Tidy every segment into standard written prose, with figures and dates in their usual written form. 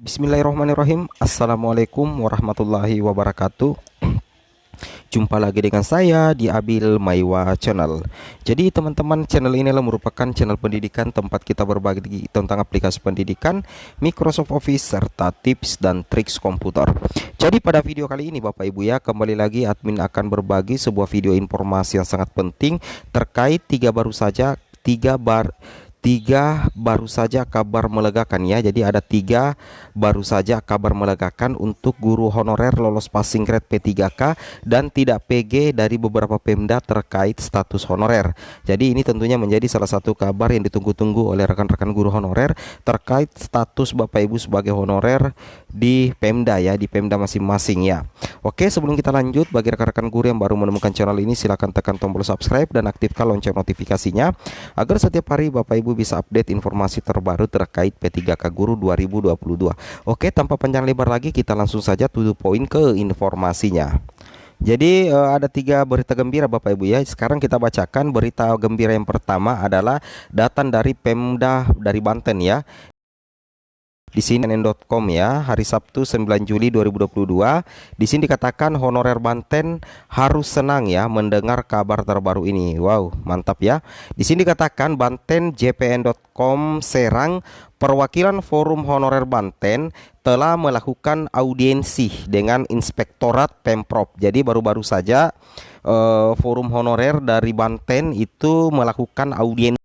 Bismillahirrahmanirrahim. Assalamualaikum warahmatullahi wabarakatuh. Jumpa lagi dengan saya di Abil Maiwa Channel. Jadi teman-teman, channel ini adalah merupakan channel pendidikan tempat kita berbagi tentang aplikasi pendidikan, Microsoft Office, serta tips dan triks komputer. Jadi pada video kali ini Bapak Ibu ya, kembali lagi admin akan berbagi sebuah video informasi yang sangat penting terkait tiga baru saja kabar melegakan ya. Jadi ada tiga baru saja kabar melegakan untuk guru honorer lolos passing grade P3K dan tidak PG dari beberapa Pemda terkait status honorer. Jadi ini tentunya menjadi salah satu kabar yang ditunggu-tunggu oleh rekan-rekan guru honorer terkait status Bapak Ibu sebagai honorer di Pemda ya, di Pemda masing-masing ya. Oke, sebelum kita lanjut, bagi rekan-rekan guru yang baru menemukan channel ini, silahkan tekan tombol subscribe dan aktifkan lonceng notifikasinya agar setiap hari Bapak Ibu bisa update informasi terbaru terkait P3K Guru 2022. Oke, tanpa panjang lebar lagi, kita langsung saja to the point ke informasinya. Jadi ada tiga berita gembira Bapak Ibu ya. Sekarang kita bacakan berita gembira yang pertama adalah datang dari Pemda dari Banten ya. Di sini cnn.com ya, hari Sabtu 9 Juli 2022. Di sini dikatakan honorer Banten harus senang ya mendengar kabar terbaru ini. Wow, mantap ya. Di sini dikatakan Banten jpn.com Serang, perwakilan Forum Honorer Banten telah melakukan audiensi dengan Inspektorat Pemprov. Jadi baru-baru saja Forum Honorer dari Banten itu melakukan audiensi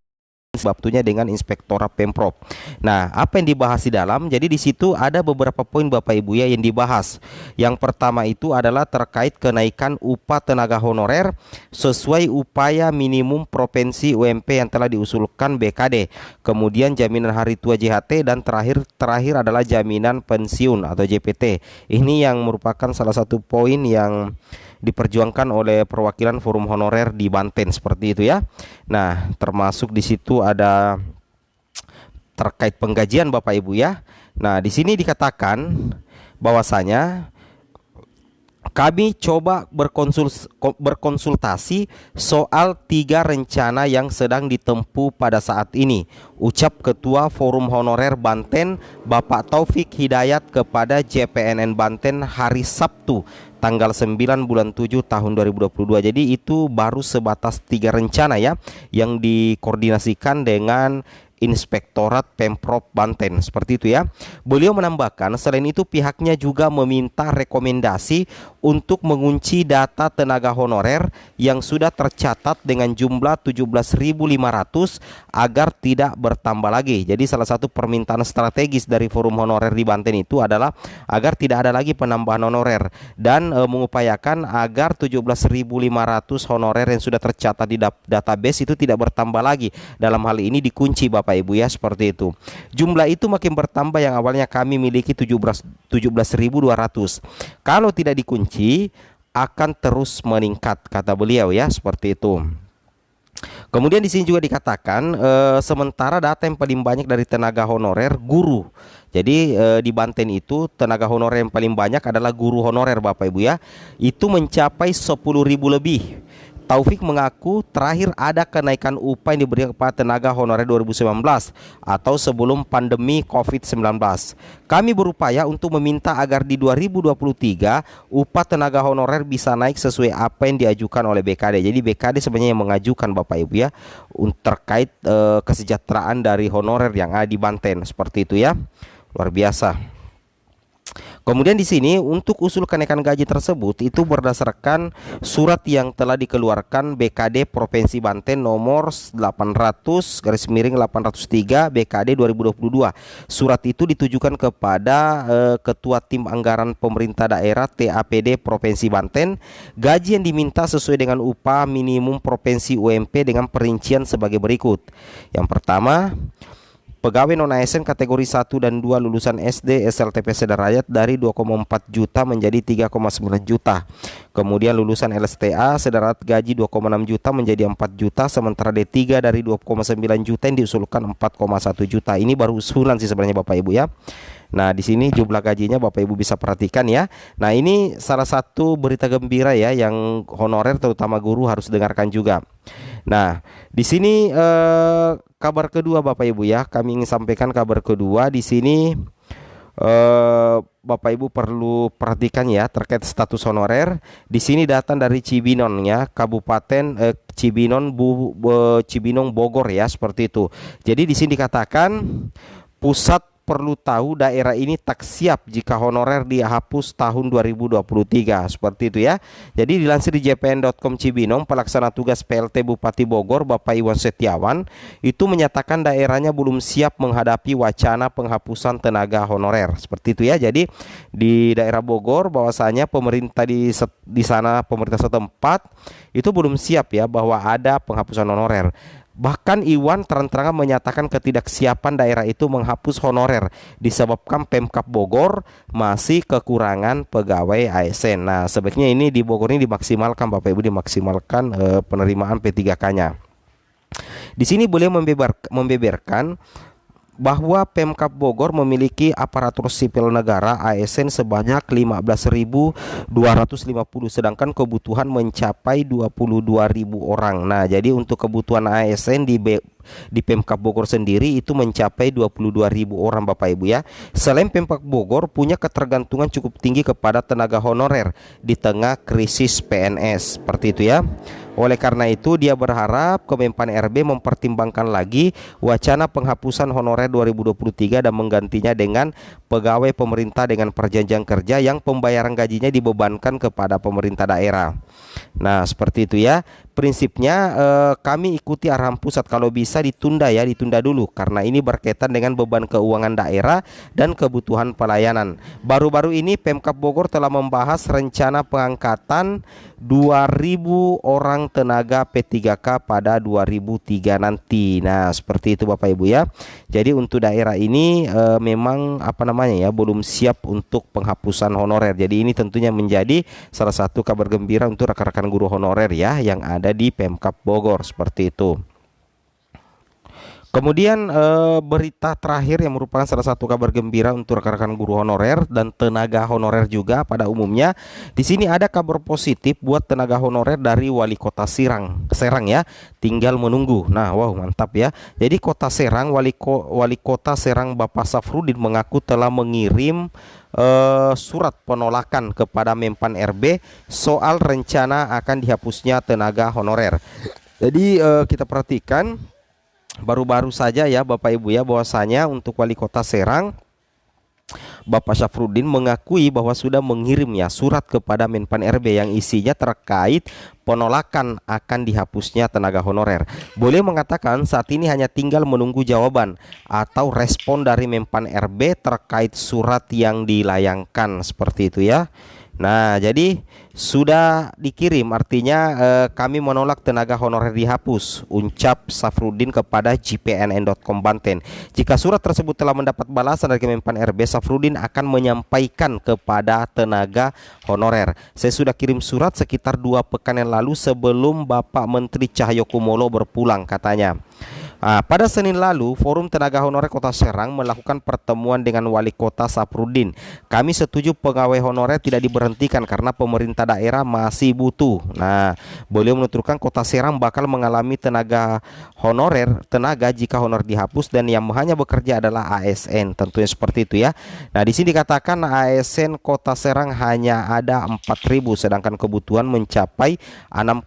waktunya dengan Inspektorat Pemprov. Nah, apa yang dibahas di dalam? Jadi di situ ada beberapa poin Bapak Ibu ya yang dibahas. Yang pertama itu adalah terkait kenaikan upah tenaga honorer sesuai upaya minimum provinsi UMP yang telah diusulkan BKD. Kemudian jaminan hari tua JHT dan terakhir adalah jaminan pensiun atau JPT. Ini yang merupakan salah satu poin yang diperjuangkan oleh perwakilan Forum Honorer di Banten seperti itu ya. Nah, termasuk di situ ada terkait penggajian Bapak Ibu ya. Nah, di sini dikatakan bahwasanya kami coba berkonsultasi soal tiga rencana yang sedang ditempuh pada saat ini, ucap Ketua Forum Honorer Banten Bapak Taufik Hidayat kepada JPNN Banten hari Sabtu tanggal 9 bulan 7 tahun 2022. Jadi itu baru sebatas tiga rencana ya yang dikoordinasikan dengan Inspektorat Pemprov Banten seperti itu ya. Beliau menambahkan selain itu pihaknya juga meminta rekomendasi untuk mengunci data tenaga honorer yang sudah tercatat dengan jumlah 17.500 agar tidak bertambah lagi. Jadi salah satu permintaan strategis dari Forum Honorer di Banten itu adalah agar tidak ada lagi penambahan honorer dan mengupayakan agar 17.500 honorer yang sudah tercatat di database itu tidak bertambah lagi. Dalam hal ini dikunci Bapak Ibu ya, seperti itu. Jumlah itu makin bertambah, yang awalnya kami miliki 17.200. Kalau tidak dikunci akan terus meningkat, kata beliau ya, seperti itu. Kemudian di sini juga dikatakan sementara data yang paling banyak dari tenaga honorer guru. Jadi di Banten itu tenaga honorer yang paling banyak adalah guru honorer Bapak Ibu ya. Itu mencapai 10.000 lebih. Taufik mengaku terakhir ada kenaikan upah yang diberikan kepada tenaga honorer 2019 atau sebelum pandemi COVID-19. Kami berupaya untuk meminta agar di 2023 upah tenaga honorer bisa naik sesuai apa yang diajukan oleh BKD. Jadi BKD sebenarnya yang mengajukan Bapak Ibu ya terkait kesejahteraan dari honorer yang ada di Banten seperti itu ya. Luar biasa. Kemudian di sini untuk usul kenaikan gaji tersebut itu berdasarkan surat yang telah dikeluarkan BKD Provinsi Banten nomor 800/803 BKD 2022. Surat itu ditujukan kepada Ketua Tim Anggaran Pemerintah Daerah TAPD Provinsi Banten. Gaji yang diminta sesuai dengan upah minimum provinsi UMP dengan perincian sebagai berikut. Yang pertama, pegawai non-ASN kategori 1 dan 2 lulusan SD, SLTP sederajat dari 2,4 juta menjadi 3,9 juta. Kemudian lulusan LSTA sederajat gaji 2,6 juta menjadi 4 juta. Sementara D3 dari 2,9 juta yang diusulkan 4,1 juta. Ini baru usulan sih sebenarnya Bapak Ibu ya. Nah, di sini jumlah gajinya Bapak Ibu bisa perhatikan ya. Nah, ini salah satu berita gembira ya yang honorer terutama guru harus dengarkan juga. Nah, di sini kabar kedua Bapak Ibu ya, kami ingin sampaikan kabar kedua di sini. Bapak Ibu perlu perhatikan ya terkait status honorer. Di sini datang dari Cibinong ya, Kabupaten Cibinong Bogor ya, seperti itu. Jadi di sini dikatakan pusat perlu tahu daerah ini tak siap jika honorer dihapus tahun 2023, seperti itu ya. Jadi dilansir di jpn.com Cibinong, pelaksana tugas PLT Bupati Bogor Bapak Iwan Setiawan itu menyatakan daerahnya belum siap menghadapi wacana penghapusan tenaga honorer, seperti itu ya. Jadi di daerah Bogor bahwasanya pemerintah di sana, pemerintah setempat itu belum siap ya bahwa ada penghapusan honorer. Bahkan Iwan terang-terangan menyatakan ketidaksiapan daerah itu menghapus honorer disebabkan Pemkab Bogor masih kekurangan pegawai ASN. Nah, sebaiknya ini di Bogor ini dimaksimalkan, Bapak Ibu, dimaksimalkan penerimaan P3K-nya. Di sini beliau membeberkan bahwa Pemkab Bogor memiliki aparatur sipil negara ASN sebanyak 15.250, sedangkan kebutuhan mencapai 22.000 orang. Nah, jadi untuk kebutuhan ASN di Pemkab Bogor sendiri itu mencapai 22.000 orang, Bapak Ibu ya. Selain Pemkab Bogor punya ketergantungan cukup tinggi kepada tenaga honorer di tengah krisis PNS, seperti itu ya. Oleh karena itu dia berharap Kemenpan RB mempertimbangkan lagi wacana penghapusan honorer 2023 dan menggantinya dengan pegawai pemerintah dengan perjanjian kerja yang pembayaran gajinya dibebankan kepada pemerintah daerah. Nah, seperti itu ya. Prinsipnya kami ikuti arahan pusat, kalau bisa ditunda ya, ditunda dulu karena ini berkaitan dengan beban keuangan daerah dan kebutuhan pelayanan. Baru-baru ini Pemkab Bogor telah membahas rencana pengangkatan 2.000 orang tenaga P3K pada 2003 nanti. Nah, seperti itu Bapak Ibu ya. Jadi untuk daerah ini memang belum siap untuk penghapusan honorer. Jadi ini tentunya menjadi salah satu kabar gembira untuk rekan-rekan guru honorer ya yang ada di Pemkab Bogor, seperti itu. Kemudian berita terakhir yang merupakan salah satu kabar gembira untuk rekan-rekan guru honorer dan tenaga honorer juga pada umumnya. Di sini ada kabar positif buat tenaga honorer dari Wali Kota Serang ya, tinggal menunggu. Nah, wow, mantap ya. Jadi Kota Serang, Wali Kota Serang Bapak Safrudin mengaku telah mengirim surat penolakan kepada Menpan RB soal rencana akan dihapusnya tenaga honorer. Jadi kita perhatikan baru-baru saja ya Bapak Ibu ya, bahwasanya untuk Wali Kota Serang Bapak Syafruddin mengakui bahwa sudah mengirim ya surat kepada Menpan RB yang isinya terkait penolakan akan dihapusnya tenaga honorer. Boleh mengatakan saat ini hanya tinggal menunggu jawaban atau respon dari Menpan RB terkait surat yang dilayangkan, seperti itu ya. Nah, jadi sudah dikirim, artinya kami menolak tenaga honorer dihapus, ucap Safruddin kepada jpnn.com Banten. Jika surat tersebut telah mendapat balasan dari Kemenpan RB, Safruddin akan menyampaikan kepada tenaga honorer. Saya sudah kirim surat sekitar 2 pekan yang lalu sebelum Bapak Menteri Cahyokumolo berpulang, katanya. Pada Senin lalu, Forum Tenaga Honorer Kota Serang melakukan pertemuan dengan Wali Kota Safruddin. Kami setuju pegawai honorer tidak diberhentikan karena pemerintah daerah masih butuh. Nah, beliau menuturkan Kota Serang bakal mengalami tenaga jika honor dihapus dan yang hanya bekerja adalah ASN. Tentunya seperti itu ya. Nah, di sini dikatakan ASN Kota Serang hanya ada 4.000 sedangkan kebutuhan mencapai 6.500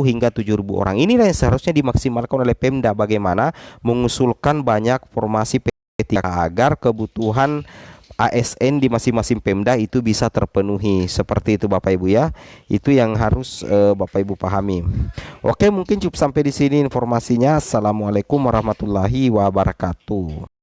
hingga 7.000 orang. Inilah yang seharusnya dimaksimalkan oleh Pemda, bagaimana mengusulkan banyak formasi P3K agar kebutuhan ASN di masing-masing Pemda itu bisa terpenuhi, seperti itu Bapak Ibu ya. Itu yang harus Bapak Ibu pahami. Oke, mungkin cukup sampai di sini informasinya. Assalamualaikum warahmatullahi wabarakatuh.